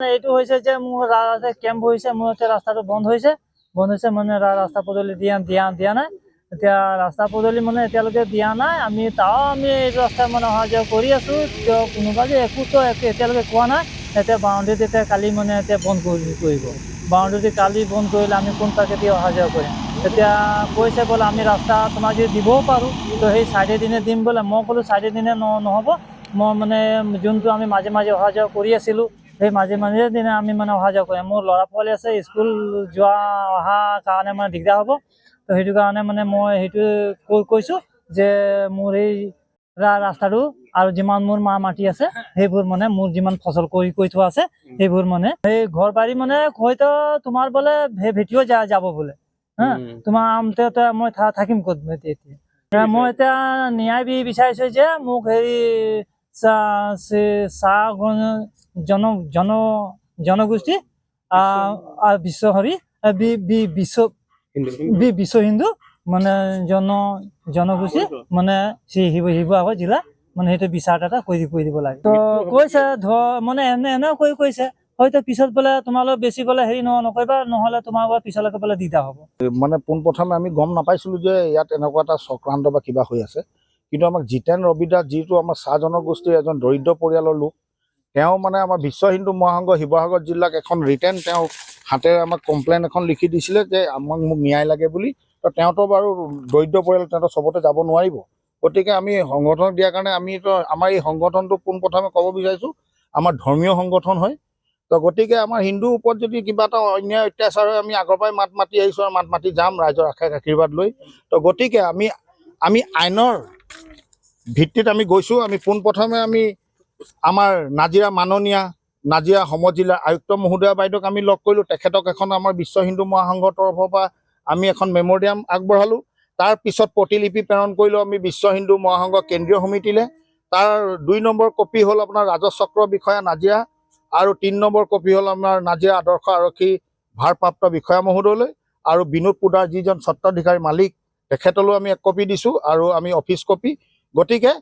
এইটো হৈছে যে মোৰ কেম্প হৈছে, মোৰ ৰাস্তাটো বন্ধ হৈছে মানে ৰাস্তা পদূলি দিয়া নাই। এতিয়া ৰাস্তা পদূলি মানে এতিয়ালৈকে দিয়া নাই। আমি এইটো ৰাস্তাত মানে অহা যোৱা কৰি আছো। কোনোবা যে এতিয়ালৈকে কোৱা নাই। এতিয়া বাউণ্ডেৰীত এতিয়া কালি মানে এতিয়া বন্ধ কৰিব। বাউণ্ডেৰী কালি বন্ধ কৰিলে আমি কোন পাকেদি অহা যোৱা কৰিম। এতিয়া কৈছে বোলে আমি ৰাস্তা তোমাক যদি দিবও পাৰো, তো সেই চাইডে দিনে দিম বোলে। মই ক'লো চাইডে দিনে নহ'ব। মই মানে যোনটো আমি মাজে মাজে অহা যোৱা কৰি আছিলো, সেই মাজে দিনে আমি মানে অহা যোৱা কৰিম। মোৰ ল'ৰা ছোৱালী আছে, স্কুল যোৱা অহা কাৰণে মানে দিগদাৰ হ'ব। তো সেইটো কাৰণে মানে মই সেইটো কৈছো যে মোৰ এই ৰাস্তাটো আৰু যিমান মোৰ মাটি আছে সেইবোৰ মানে মোৰ যিমান ফচল কৰি থোৱা আছে সেইবোৰ মানে এই ঘৰ বাৰী মানে হয়তো তোমাৰ বোলে ভেটিও যাব বোলে। হা, তোমাৰ মই থাকিম ক'ত এতিয়া? মই এতিয়া ন্যায় বিচাৰিছো যে মোক হেৰি জনগোষ্ঠী বিশ্ব হিন্দু মানে জনগোষ্ঠী মানে শিৱসাগৰ জিলা মানে সেইটো বিচাৰ এটা কৰি দিব লাগে। তো কৈছে মানে এনেও কৈছে হয়তো পিছত বোলে তোমালোক বেছি বোলে হেৰি নকৰিবা, নহলে তোমাৰ পিছলৈকে বোলে দিগদাৰ হ'ব। মানে পোনপ্ৰথমে আমি গম নাপাইছিলো যে ইয়াত এনেকুৱা এটা চক্ৰান্ত বা কিবা হৈ আছে। কিন্তু আমাক জিতেন ৰবিদাস, যিটো আমাৰ চাহ জনগোষ্ঠীৰ এজন দৰিদ্ৰ পৰিয়ালৰ লোক, তেওঁ মানে আমাৰ বিশ্ব হিন্দু মহাসংঘ শিৱসাগৰ জিলাক এখন ৰিটেন তেওঁ হাতেৰে আমাক কমপ্লেইন এখন লিখি দিছিলে যে মোক ন্যায় লাগে বুলি। তো তেওঁতো বাৰু দৰিদ্ৰ পৰিয়াল, তেওঁতো চবতে যাব নোৱাৰিব। গতিকে আমি সংগঠন দিয়াৰ কাৰণে আমাৰ এই সংগঠনটো পোনপ্ৰথমে ক'ব বিচাৰিছোঁ আমাৰ ধৰ্মীয় সংগঠন হয়। তো গতিকে আমাৰ হিন্দুৰ ওপৰত যদি কিবা এটা অন্যায় অত্যাচাৰ হয়, আমি আগৰ পৰাই মাত মাতি আহিছোঁ আৰু মাত মাতি যাম ৰাইজৰ আশীৰ্বাদ লৈ। তো গতিকে আমি আইনৰ ভিত্তিত আমি গৈছোঁ। আমি পোনপ্ৰথমে আমাৰ মাননীয় নাজিৰা সমজিলা আয়ুক্ত মহোদয়া বাইদেউক আমি লগ কৰিলোঁ। তেখেতক এখন আমাৰ বিশ্ব হিন্দু মহাসংঘৰ তৰফৰ পৰা আমি এখন মেমৰিয়াম আগবঢ়ালোঁ। তাৰ পিছত প্ৰতিলিপি প্ৰেৰণ কৰিলোঁ আমি বিশ্ব হিন্দু মহাসংঘ কেন্দ্ৰীয় সমিতিলৈ। তাৰ 2 নম্বৰ কপি হ'ল আপোনাৰ ৰাজচক্ৰ বিষয়া নাজিৰা, আৰু 3 নম্বৰ কপি হ'ল আমাৰ নাজিৰা আদৰ্শ আৰক্ষী ভাৰপ্ৰাপ্ত বিষয়া মহোদয়লৈ, আৰু বিনোদ পোদাৰ যিজন স্বত্বাধিকাৰী মালিক তেখেতলৈও আমি 1 কপি দিছোঁ, আৰু আমি অফিচ কপি। গতিকে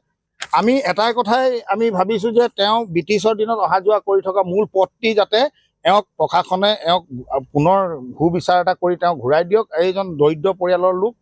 আমি এটাই কথাই আমি ভাবিছোঁ যে তেওঁ ব্ৰিটিছৰ দিনত অহা যোৱা কৰি থকা মূল পথটি যাতে প্ৰশাসনে পুনৰ বিচাৰ এটা কৰি তেওঁ ঘূৰাই দিয়ক। এইজন দৰিদ্ৰ পৰিয়ালৰ লোক।